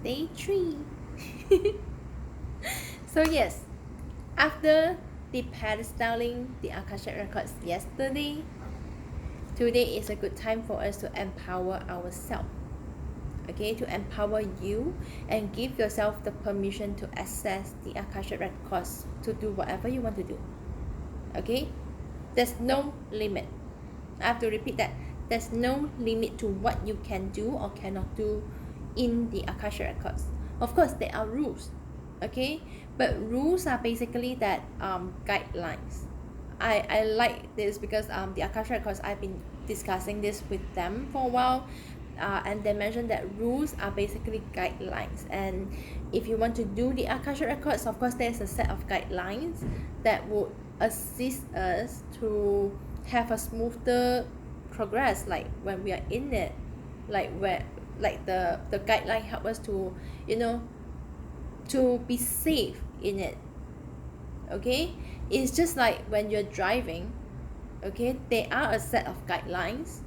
Day 3. So yes, after the pedestaling the Akashic records yesterday, today is a good time for us to empower ourselves. Okay, to empower you and give yourself the permission to access the Akashic records to do whatever you want to do. Okay, there's no limit. I have to repeat that. There's no limit to what you can do or cannot do in the Akashic records. Of course, there are rules, okay? But rules are basically that guidelines. I like this because the Akashic records, I've been discussing this with them for a while, and they mentioned that rules are basically guidelines. And if you want to do the Akashic records, of course, there's a set of guidelines that would assist us to have a smoother progress, like when we are in it, like where like the guideline help us to to be safe in it. Okay, it's just like when you're driving. Okay, there are a set of guidelines,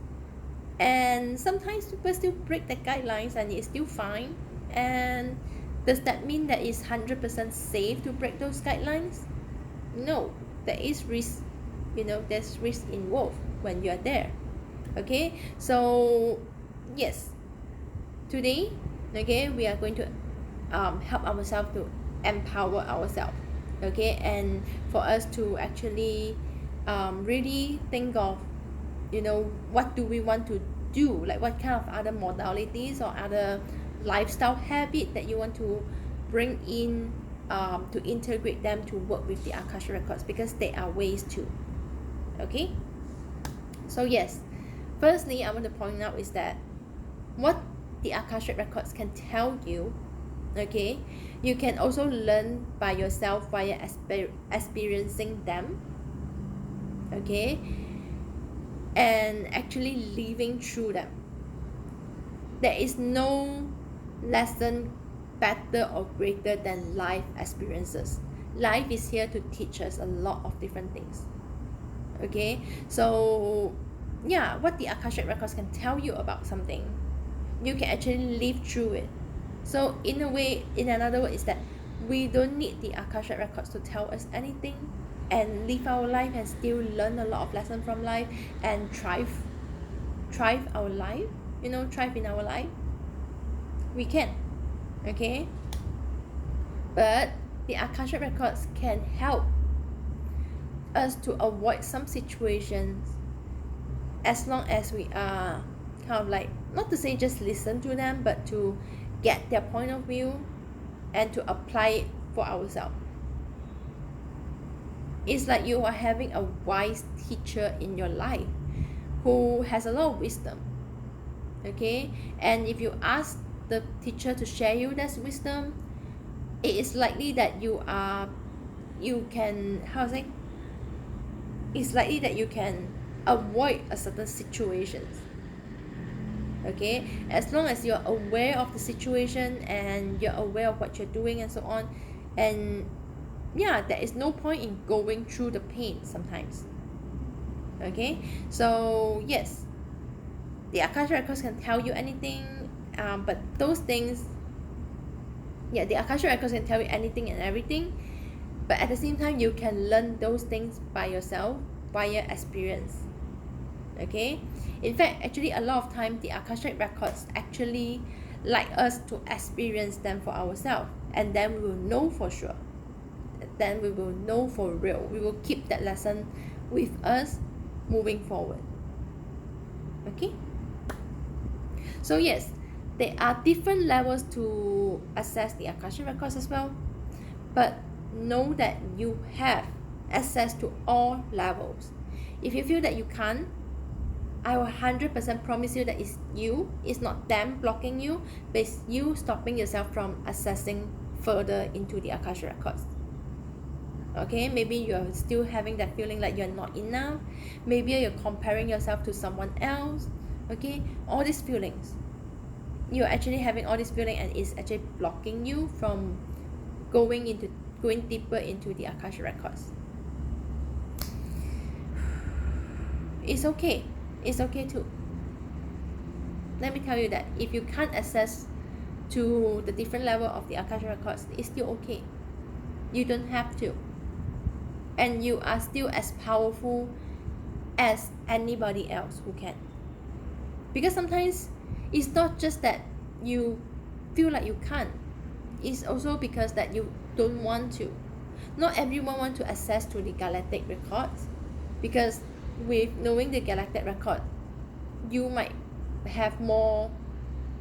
and sometimes people still break the guidelines and it's still fine. And does that mean that it's 100% safe to break those guidelines? No, there is risk. There's risk involved when you are there. Okay, so yes, today, okay, we are going to help ourselves to empower ourselves. Okay, and for us to actually really think of what do we want to do, like what kind of other modalities or other lifestyle habit that you want to bring in, to integrate them to work with the Akashic records, because there are ways to. Okay, so yes, firstly I want to point out is that what the Akashic records can tell you, okay, you can also learn by yourself via experiencing them. Okay, and actually living through them. There is no lesson better or greater than life experiences. Life is here to teach us a lot of different things. Okay, so yeah, what the Akashic records can tell you about something, you can actually live through it. So in another word, is that we don't need the Akashic records to tell us anything, and live our life and still learn a lot of lessons from life and thrive our life, thrive in our life. We can. Okay, but the Akashic records can help us to avoid some situations, as long as we are kind of like, not to say just listen to them, but to get their point of view and to apply it for ourselves. It's like you are having a wise teacher in your life who has a lot of wisdom. Okay, and if you ask the teacher to share you that wisdom, it is likely that it's likely that you can avoid a certain situations. Okay, as long as you're aware of the situation and you're aware of what you're doing and so on. And yeah, there is no point in going through the pain sometimes. Okay, so yes, the Akashic records can tell you anything, but those things, yeah, the Akashic records can tell you anything and everything, but at the same time you can learn those things by yourself via experience. Okay, in fact, actually a lot of time the Akashic records actually like us to experience them for ourselves, and then we will know for sure, then we will know for real, we will keep that lesson with us moving forward. Okay, so yes, there are different levels to access the Akashic records as well, but know that you have access to all levels. If you feel that you can't, I will 100% promise you that it's not them blocking you, but it's you stopping yourself from accessing further into the Akashic records. Okay, maybe you're still having that feeling like you're not enough, maybe you're comparing yourself to someone else. Okay, all these feelings, you're actually having all this feeling, and it's actually blocking you from going deeper into the Akashic records. It's okay too. Let me tell you that if you can't access to the different level of the Akashic records, it's still okay. You don't have to. And you are still as powerful as anybody else who can. Because sometimes it's not just that you feel like you can't. It's also because that you don't want to. Not everyone wants to access to the galactic records, because with knowing the galactic record, you might have more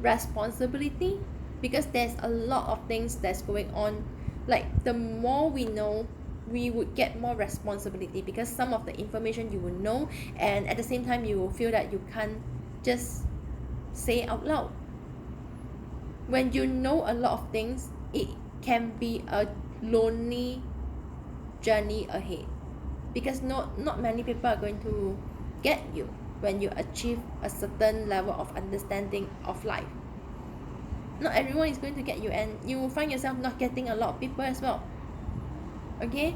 responsibility, because there's a lot of things that's going on. Like the more we know, we would get more responsibility, because some of the information you will know, and at the same time you will feel that you can't just say out loud. When you know a lot of things, it can be a lonely journey ahead, because not many people are going to get you when you achieve a certain level of understanding of life. Not everyone is going to get you, and you will find yourself not getting a lot of people as well. Okay,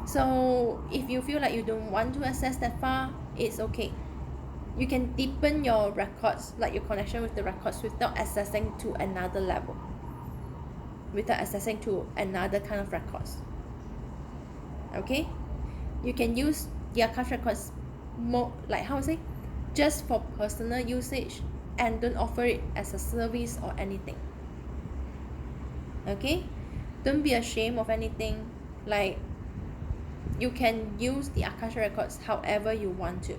so if you feel like you don't want to access that far, it's okay. You can deepen your records, like your connection with the records, without accessing to another level, without accessing to another kind of records. Okay, you can use the Akashic records more, like how to say, just for personal usage, and don't offer it as a service or anything. Okay, don't be ashamed of anything. Like, you can use the Akashic records however you want to.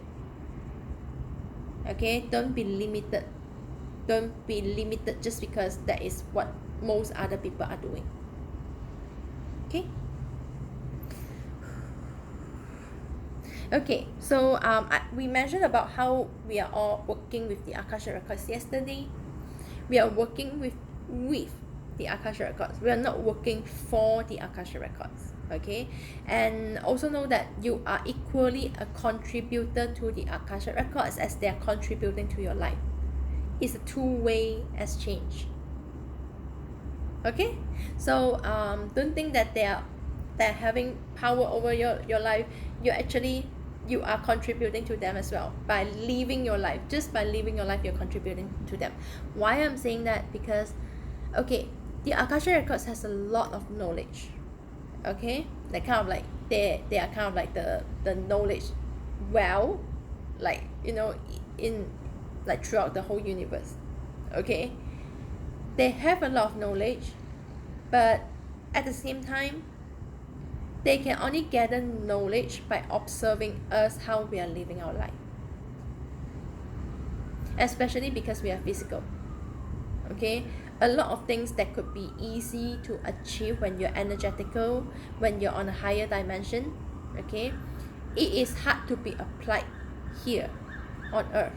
Okay, don't be limited. Don't be limited just because that is what most other people are doing. Okay. Okay, so we mentioned about how we are all working with the Akashic records yesterday. We are working with the Akashic records. We are not working for the Akashic records. Okay, and also know that you are equally a contributor to the Akashic records as they are contributing to your life. It's a two-way exchange. Okay, so don't think that they're having power over your life. You are contributing to them as well by living your life. Just by living your life, you're contributing to them. Why I'm saying that? Because, okay, the Akashic records has a lot of knowledge. Okay, they kind of like they are kind of like the knowledge well, like, you know, in like throughout the whole universe. Okay, they have a lot of knowledge, but at the same time, they can only gather knowledge by observing us how we are living our life, especially because we are physical. Okay, a lot of things that could be easy to achieve when you're energetical, when you're on a higher dimension, okay, it is hard to be applied here on earth.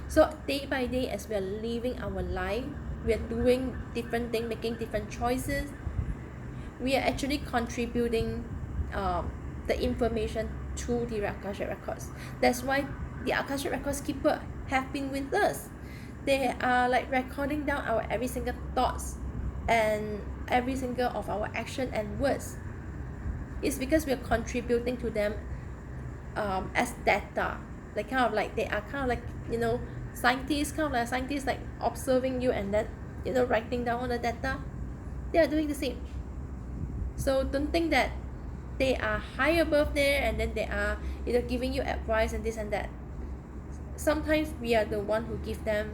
So day by day, as we are living our life, we are doing different things, making different choices, we are actually contributing the information to the Akashic records. That's why the Akashic records keeper have been with us. They are like recording down our every single thoughts and every single of our action and words. It's because we are contributing to them as data. Like kind of like they are kind of like, you know, scientists, kind of like scientists, like observing you and then, you know, writing down all the data. They are doing the same. So don't think that they are high above there and then they are, you know, giving you advice and this and that. Sometimes we are the one who give them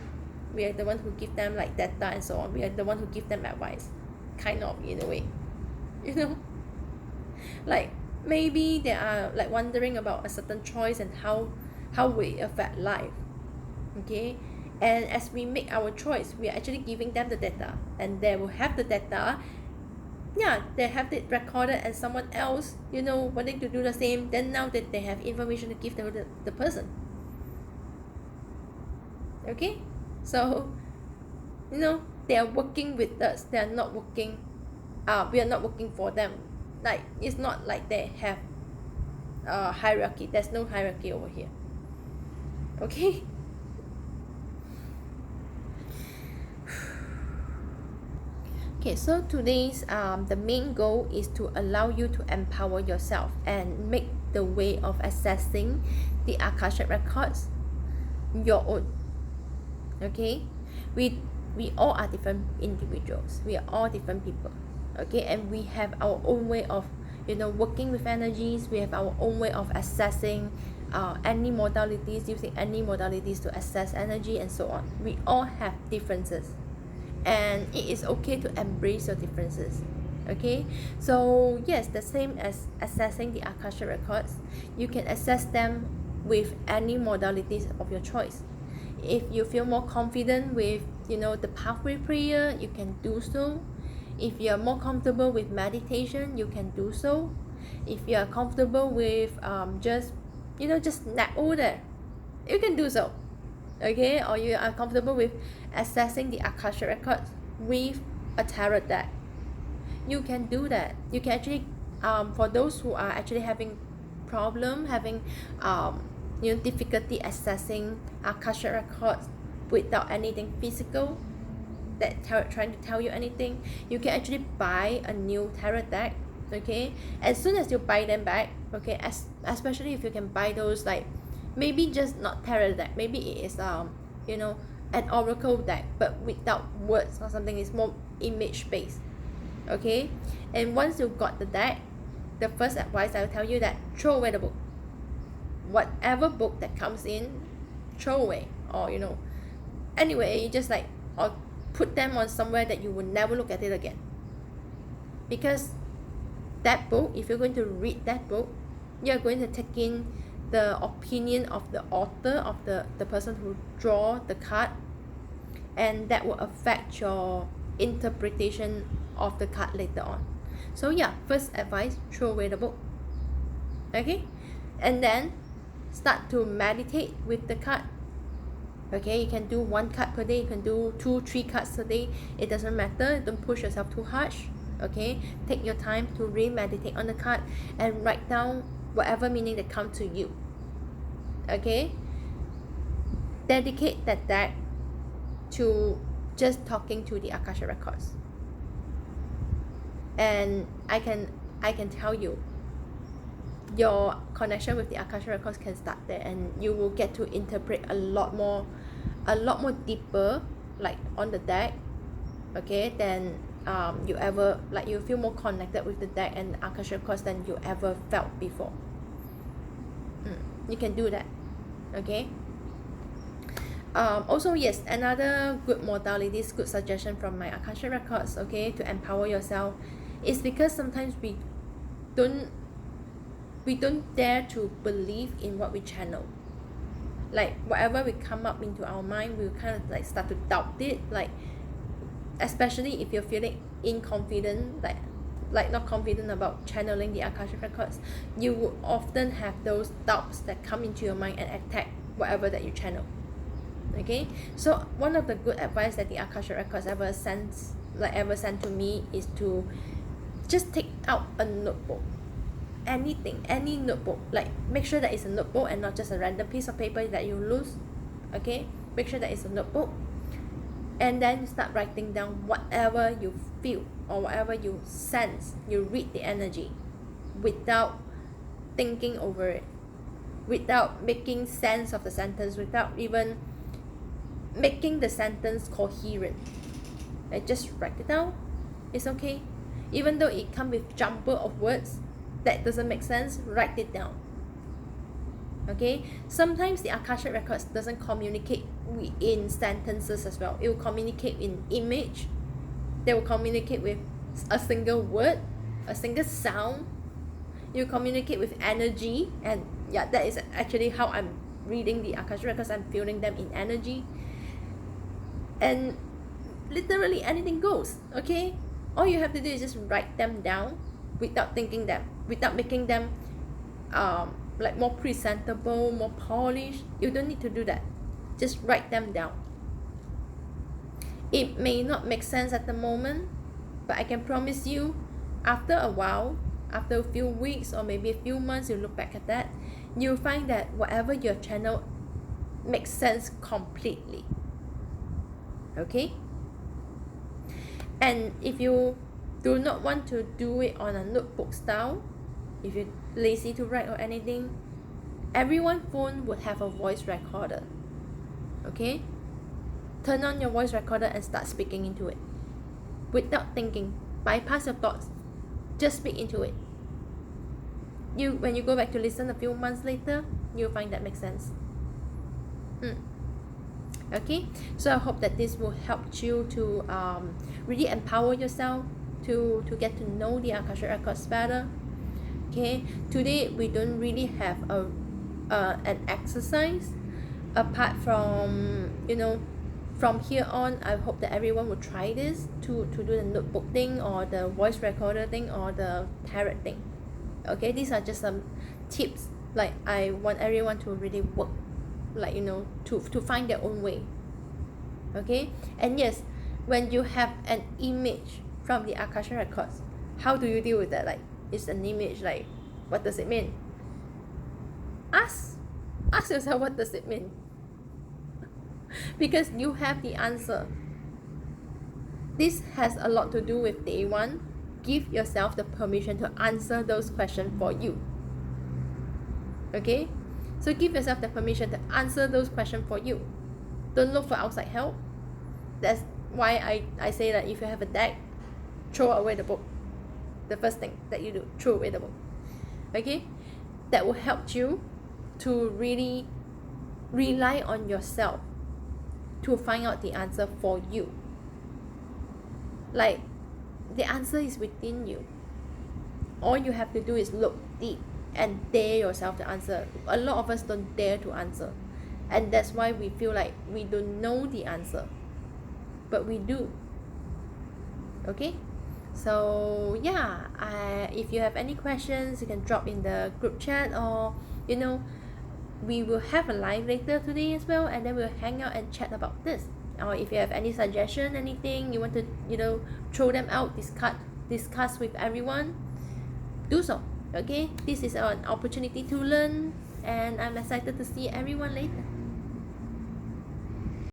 like data and so on. We are the one who give them advice, kind of, in a way, you know. Like maybe they are like wondering about a certain choice and how will it affect life. Okay, and as we make our choice, we are actually giving them the data, and they will have the data. Yeah, they have it recorded, and someone else, you know, wanting to do the same, then now that they have information to give the person. Okay, so, you know, they are working with us. They are not working, we are not working for them. Like, it's not like they have hierarchy. There's no hierarchy over here. Okay. Okay, so today's the main goal is to allow you to empower yourself and make the way of accessing the Akashic records your own. Okay, we we all are different individuals, we are all different people, okay, and we have our own way of, you know, working with energies. We have our own way of assessing any modalities, using any modalities to assess energy and so on. We all have differences, and it is okay to embrace your differences, okay. So yes, the same as assessing the Akashic records, you can assess them with any modalities of your choice. If you feel more confident with, you know, the pathway prayer, you can do so. If you are more comfortable with meditation, you can do so. If you are comfortable with just, you know, just nap over there, you can do so, okay. Or you are comfortable with assessing the Akashic records with a tarot deck, you can do that. You can actually for those who are actually having having you know, difficulty assessing Akashic records without anything physical that trying to tell you anything, you can actually buy a new tarot deck, okay. As soon as you buy them back, okay, especially if you can buy those, like maybe just not tarot deck, maybe it is you know, an oracle deck but without words or something, it's more image based, okay. And once you got the deck, the first advice I will tell you that throw away the book. Whatever book that comes in, throw away, or you know, anyway, you just like, or put them on somewhere that you will never look at it again. Because that book, if you're going to read that book, you're going to take in the opinion of the author, of the person who draw the card, and that will affect your interpretation of the card later on. So yeah, first advice, throw away the book, okay. And then start to meditate with the card, okay. You can do 1 card per day, you can do 2-3 cards a day, it doesn't matter. Don't push yourself too harsh, okay. Take your time to re-meditate on the card and write down whatever meaning that comes to you, okay. Dedicate that deck to just talking to the Akashic records, and I can tell you, your connection with the Akashic records can start there, and you will get to interpret a lot more deeper, like on the deck, okay, than you ever, like you feel more connected with the deck and Akashic records than you ever felt before. You can do that, okay. Also yes, another good modality, good suggestion from my Akashic records, okay, to empower yourself, is because sometimes we don't dare to believe in what we channel. Like whatever we come up into our mind, we kind of like start to doubt it, like especially if you're feeling inconfident, like not confident about channeling the Akashic records, you will often have those doubts that come into your mind and attack whatever that you channel, okay. So one of the good advice that the Akashic records ever sent to me is to just take out a notebook, any notebook, like make sure that it's a notebook and not just a random piece of paper that you lose, okay. Make sure that it's a notebook, and then start writing down whatever you feel or whatever you sense. You read the energy without thinking over it, without making sense of the sentence, without even making the sentence coherent. Like just write it down, it's okay. Even though it comes with jumble of words that doesn't make sense, write it down, okay. Sometimes the Akashic records doesn't communicate in sentences as well. It will communicate in image, they will communicate with a single word, a single sound. You communicate with energy, and yeah, that is actually how I'm reading the Akashic records. I'm feeling them in energy, and literally anything goes, okay. All you have to do is just write them down without thinking them, without making them like more presentable, more polished. You don't need to do that. Just write them down. It may not make sense at the moment, but I can promise you, after a while, after a few weeks or maybe a few months, you look back at that, you'll find that whatever your channel makes sense completely, okay. And if you do not want to do it on a notebook style, if you're lazy to write or anything, everyone's phone would have a voice recorder, okay. turn on your voice recorder and start speaking into it without thinking. Bypass your thoughts, just speak into it. When you go back to listen a few months later, you'll find that makes sense. Okay, so I hope that this will help you to really empower yourself to get to know the Akashic records better. Okay, today we don't really have an exercise apart from, from here on. I hope that everyone will try this to do the notebook thing or the voice recorder thing or the tarot thing. Okay, these are just some tips. Like, I want everyone to really work, like, to find their own way. Okay, and yes, when you have an image from the Akashic records, how do you deal with that? Like, it's an image, like, what does it mean? Ask yourself, what does it mean? Because you have the answer. This has a lot to do with day one. Give yourself the permission to answer those questions for you. Okay, so give yourself the permission to answer those questions for you. Don't look for outside help. That's why I say that if you have a deck, throw away the book. The first thing that you do, throw away the book. Okay, that will help you to really rely on yourself to find out the answer for you. Like, the answer is within you. All you have to do is look deep and dare yourself to answer. A lot of us don't dare to answer, and that's why we feel like we don't know the answer, but we do. Okay, so yeah, if you have any questions, you can drop in the group chat, or we will have a live later today as well, and then we'll hang out and chat about this. Or if you have any suggestion, anything you want to throw them out, discuss with everyone, do so. Okay, this is an opportunity to learn, and I'm excited to see everyone later.